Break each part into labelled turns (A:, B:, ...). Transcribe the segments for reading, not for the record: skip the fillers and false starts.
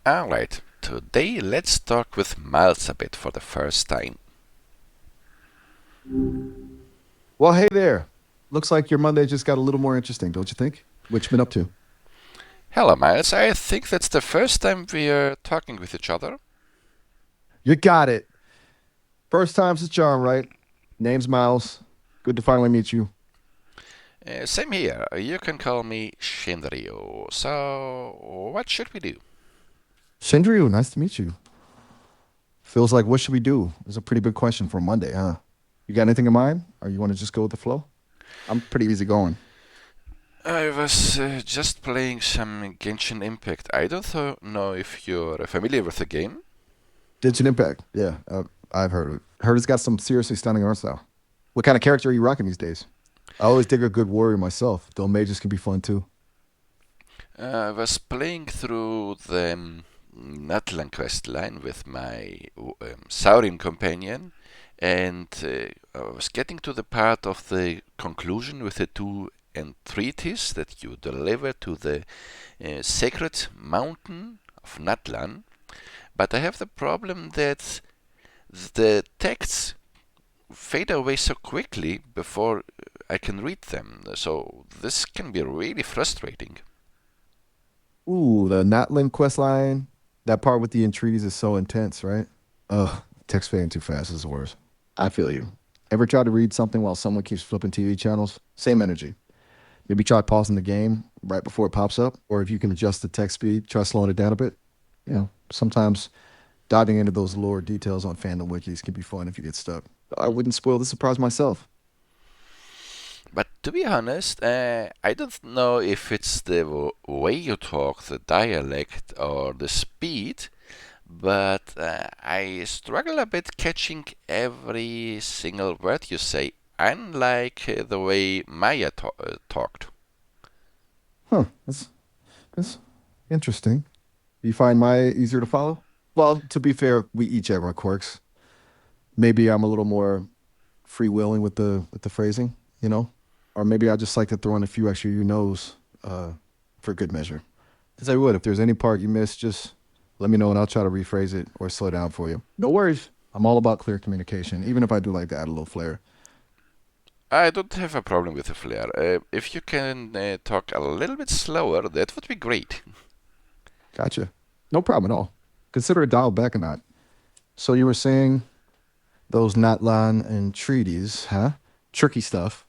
A: Alright, today let's talk with Miles a bit for the first time.
B: Well, hey there. Looks like your Monday just got a little more interesting, don't you think? What you been up to?
A: Hello, Miles. I think that's the first time we are talking with each other.
B: You got it. First time's a charm, right? Name's Miles. Good to finally meet you.
A: Same here. You can call me Shinryu. So, what should we do?
B: Shinryu, nice to meet you. Feels like what should we do? Is a pretty big question for a Monday, huh? You got anything in mind? Or you want to just go with the flow? I'm pretty easy going.
A: I was just playing some Genshin Impact. I don't know if you're familiar with the game.
B: Genshin Impact. Yeah, I've heard of it. Heard it's got some seriously stunning art style. What kind of character are you rocking these days? I always dig a good warrior myself, though mages can be fun too.
A: I was playing through the Natlan quest line with my Saurin companion, and I was getting to the part of the conclusion with the two entreaties that you deliver to the sacred mountain of Natlan. But I have the problem that the texts fade away so quickly before I can read them. So this can be really frustrating.
B: Ooh, the Natlin quest line. That part with the entreaties is so intense, right? Ugh, text fading too fast is the worst. I feel you. Ever try to read something while someone keeps flipping TV channels? Same energy. Maybe try pausing the game right before it pops up, or if you can adjust the text speed, try slowing it down a bit. Sometimes diving into those lore details on fandom wikis can be fun if you get stuck. I wouldn't spoil the surprise myself.
A: But to be honest, I don't know if it's the way you talk, the dialect, or the speed, but I struggle a bit catching every single word you say, unlike the way Maya talked.
B: Huh, that's interesting. You find Maya easier to follow? Well, to be fair, we each have our quirks. Maybe I'm a little more freewheeling with the phrasing, you know, or maybe I just like to throw in a few extra you knows for good measure. As I would, if there's any part you missed, just let me know and I'll try to rephrase it or slow down for you. No worries. I'm all about clear communication, even if I do like to add a little flair.
A: I don't have a problem with the flair. If you can talk a little bit slower, that would be great.
B: Gotcha. No problem at all. Consider it dialed back a knot. So you were saying those Natlan and treaties, huh? Tricky stuff.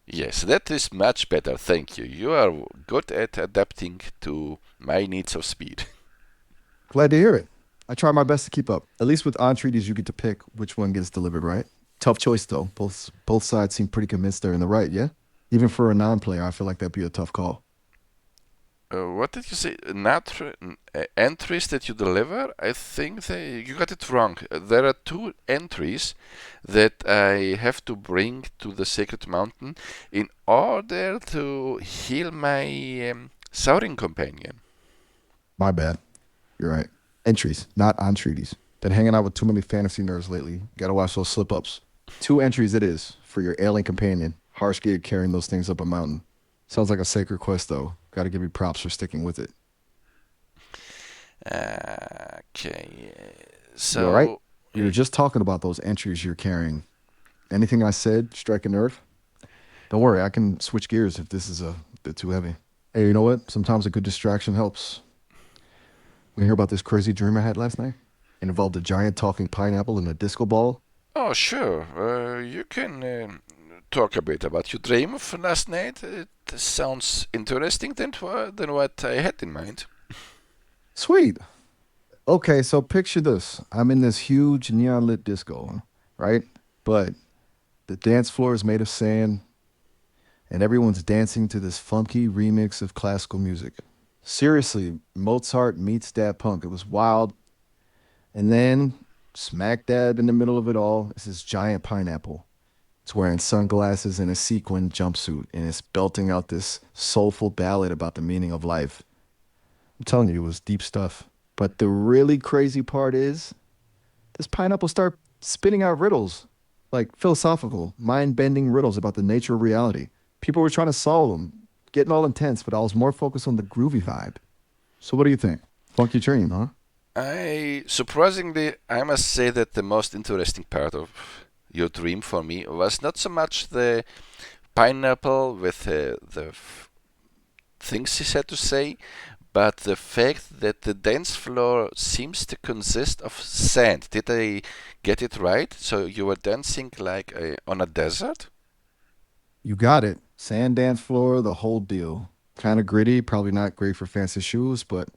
A: Yes, that is much better, thank you. You are good at adapting to my needs of speed.
B: Glad to hear it. I try my best to keep up. At least with entreaties, you get to pick which one gets delivered, right? Tough choice though. Both sides seem pretty convinced they're in the right. Yeah. Even for a non-player, I feel like that'd be a tough call.
A: What did you say? Entries that you deliver? I think you got it wrong. There are two entries that I have to bring to the Sacred Mountain in order to heal my Saurin companion.
B: My bad. You're right. Entries, not entreaties. Been hanging out with too many fantasy nerds lately. Gotta watch those slip-ups. Two entries it is for your alien companion. Harsh gig carrying those things up a mountain. Sounds like a sacred quest though. Gotta give you props for sticking with it.
A: Okay,
B: You all right?
A: so
B: You were just talking about those entries you're carrying. Anything I said strike a nerve? Don't worry, I can switch gears if this is a bit too heavy. Hey, you know what? Sometimes a good distraction helps. We hear about this crazy dream I had last night? It involved a giant talking pineapple and a disco ball.
A: oh sure, you can talk a bit about your dream of last night. It sounds interesting than what I had in mind.
B: Sweet. Okay, so picture this. I'm in this huge neon lit disco, right? But the dance floor is made of sand and everyone's dancing to this funky remix of classical music. Seriously, Mozart meets Daft Punk. It was wild. And then, smack dab in the middle of it all, is this giant pineapple. It's wearing sunglasses and a sequin jumpsuit, and it's belting out this soulful ballad about the meaning of life. I'm telling you, it was deep stuff. But the really crazy part is, this pineapple started spitting out riddles, like philosophical, mind-bending riddles about the nature of reality. People were trying to solve them, getting all intense, but I was more focused on the groovy vibe. So what do you think? Funky dream, huh?
A: I surprisingly, I must say that the most interesting part of your dream for me was not so much the pineapple with the things he said to say, but the fact that the dance floor seems to consist of sand. Did I get it right? So you were dancing like on a desert?
B: You got it. Sand dance floor, the whole deal. Kind of gritty, probably not great for fancy shoes, but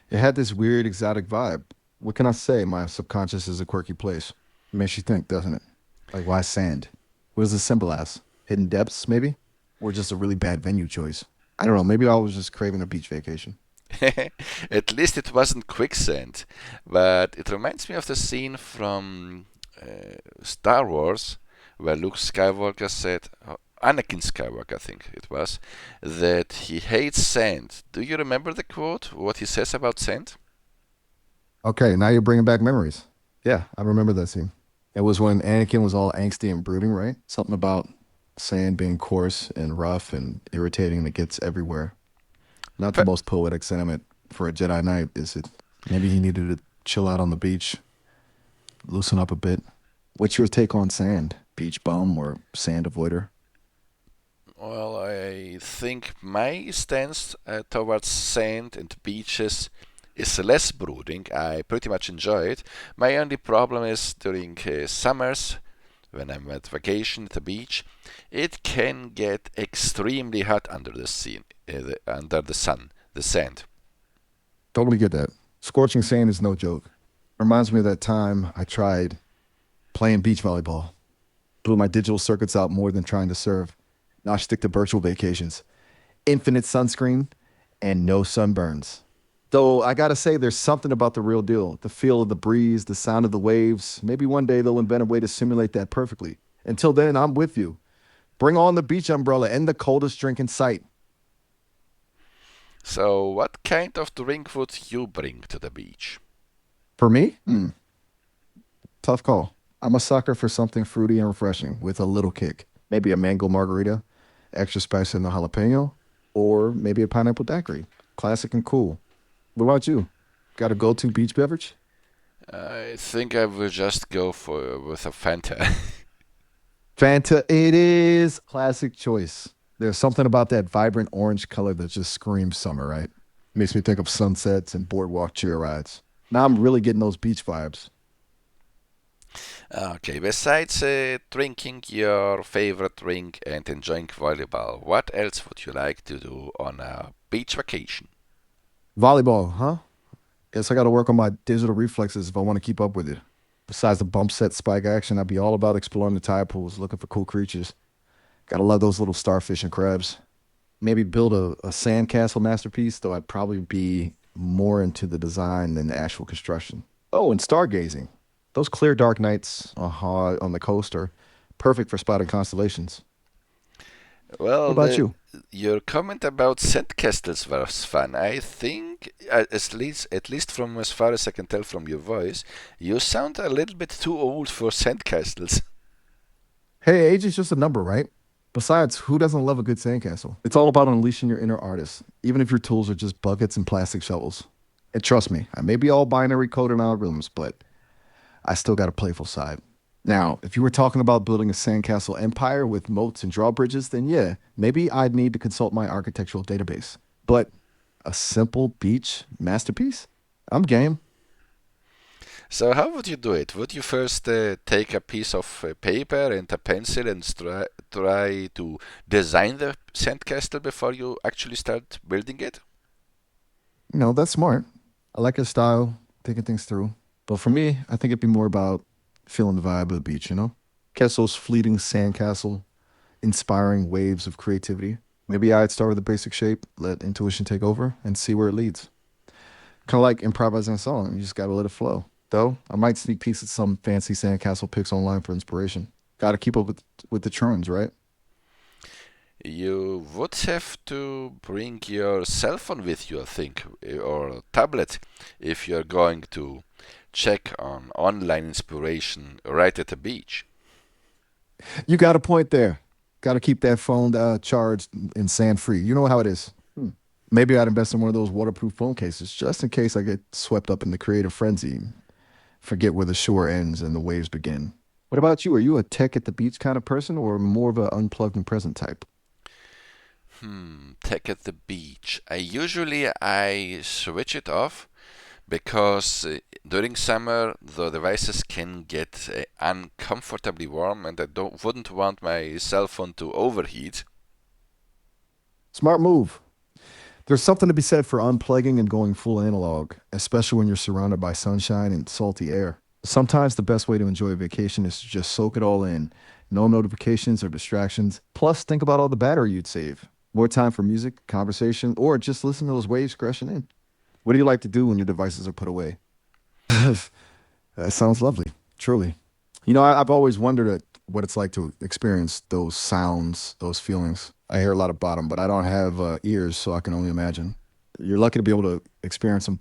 B: it had this weird exotic vibe. What can I say? My subconscious is a quirky place. It makes you think, doesn't it? Like, why sand? What does it symbolize? Hidden depths, maybe? Or just a really bad venue choice? I don't know. Maybe I was just craving a beach vacation.
A: At least it wasn't quicksand, but it reminds me of the scene from Star Wars where Luke Skywalker said, Anakin Skywalker, I think it was, that he hates sand. Do you remember the quote? What he says about sand?
B: Okay, now you're bringing back memories. Yeah, I remember that scene. It was when Anakin was all angsty and brooding, right? Something about sand being coarse and rough and irritating and it gets everywhere. Not the
A: Pe-
B: most poetic sentiment for a Jedi Knight, is it? Maybe he needed to chill out on the beach, loosen up a bit. What's your take on sand? Beach bum or sand avoider?
A: Well, I think my stance towards sand and beaches is less brooding. I pretty much enjoy it. My only problem is during summers, when I'm at vacation at the beach, it can get extremely hot under the sea, under the sun, the sand.
B: Totally get that. Scorching sand is no joke. Reminds me of that time I tried playing beach volleyball. Blew my digital circuits out more than trying to serve. Now I stick to virtual vacations. Infinite sunscreen and no sunburns. Though I gotta say, there's something about the real deal. The feel of the breeze, the sound of the waves. Maybe one day they'll invent a way to simulate that perfectly. Until then, I'm with you. Bring on the beach umbrella and the coldest drink in sight.
A: So, what kind of drink would you bring to the beach?
B: For me, tough call. I'm a sucker for something fruity and refreshing with a little kick. Maybe a mango margarita, extra spice in the jalapeno, or maybe a pineapple daiquiri. Classic and cool. What about you? Got a go-to beach beverage?
A: I think I will just go for with a Fanta.
B: Fanta, it is. Classic choice. There's something about that vibrant orange color that just screams summer, right? Makes me think of sunsets and boardwalk chair rides. Now I'm really getting those beach vibes.
A: Okay, besides drinking your favorite drink and enjoying volleyball, what else would you like to do on a beach vacation?
B: Volleyball, huh? Guess I got to work on my digital reflexes if I want to keep up with it. Besides the bump set spike action, I'd be all about exploring the tide pools, looking for cool creatures. Gotta love those little starfish and crabs. Maybe build a sandcastle masterpiece, though I'd probably be more into the design than the actual construction. Oh, and stargazing. Those clear dark nights on the coast are perfect for spotting constellations. What
A: Well,
B: about you?
A: your comment about sandcastles was fun. I think, at least from as far as I can tell from your voice, you sound a little bit too old for sandcastles.
B: Hey, age is just a number, right? Besides, who doesn't love a good sandcastle? It's all about unleashing your inner artist, even if your tools are just buckets and plastic shovels. And trust me, I may be all binary code in algorithms, but I still got a playful side. Now, if you were talking about building a sandcastle empire with moats and drawbridges, then yeah, maybe I'd need to consult my architectural database. But a simple beach masterpiece? I'm game.
A: So how would you do it? Would you first take a piece of paper and a pencil and try to design the sandcastle before you actually start building it?
B: That's smart. I like your style, thinking things through. But for me, I think it'd be more about feeling the vibe of the beach. Kessel's fleeting sandcastle, inspiring waves of creativity. Maybe I'd start with a basic shape, let intuition take over, and see where it leads. Kind of like improvising a song. You just gotta let it flow. Though I might sneak peeks at some fancy sandcastle pics online for inspiration. Gotta keep up with the trends, right?
A: You would have to bring your cell phone with you, I think, or tablet, if you're going to check on online inspiration right at the beach.
B: You got a point there. Gotta keep that phone charged and sand free. You know how it is. Maybe I'd invest in one of those waterproof phone cases just in case I get swept up in the creative frenzy, forget where the shore ends and the waves begin. What about you? Are you a tech at the beach kind of person or more of an unplugged and present type?
A: Tech at the beach. I usually switch it off because during summer the devices can get uncomfortably warm, and I don't wouldn't want my cell phone to overheat.
B: Smart move. There's something to be said for unplugging and going full analog, especially when you're surrounded by sunshine and salty air. Sometimes the best way to enjoy a vacation is to just soak it all in. No notifications or distractions. Plus, think about all the battery you'd save. More time for music, conversation, or just listen to those waves crashing in. What do you like to do when your devices are put away? That sounds lovely, truly. I've always wondered what it's like to experience those sounds, those feelings. I hear a lot about them, but I don't have ears, so I can only imagine. You're lucky to be able to experience them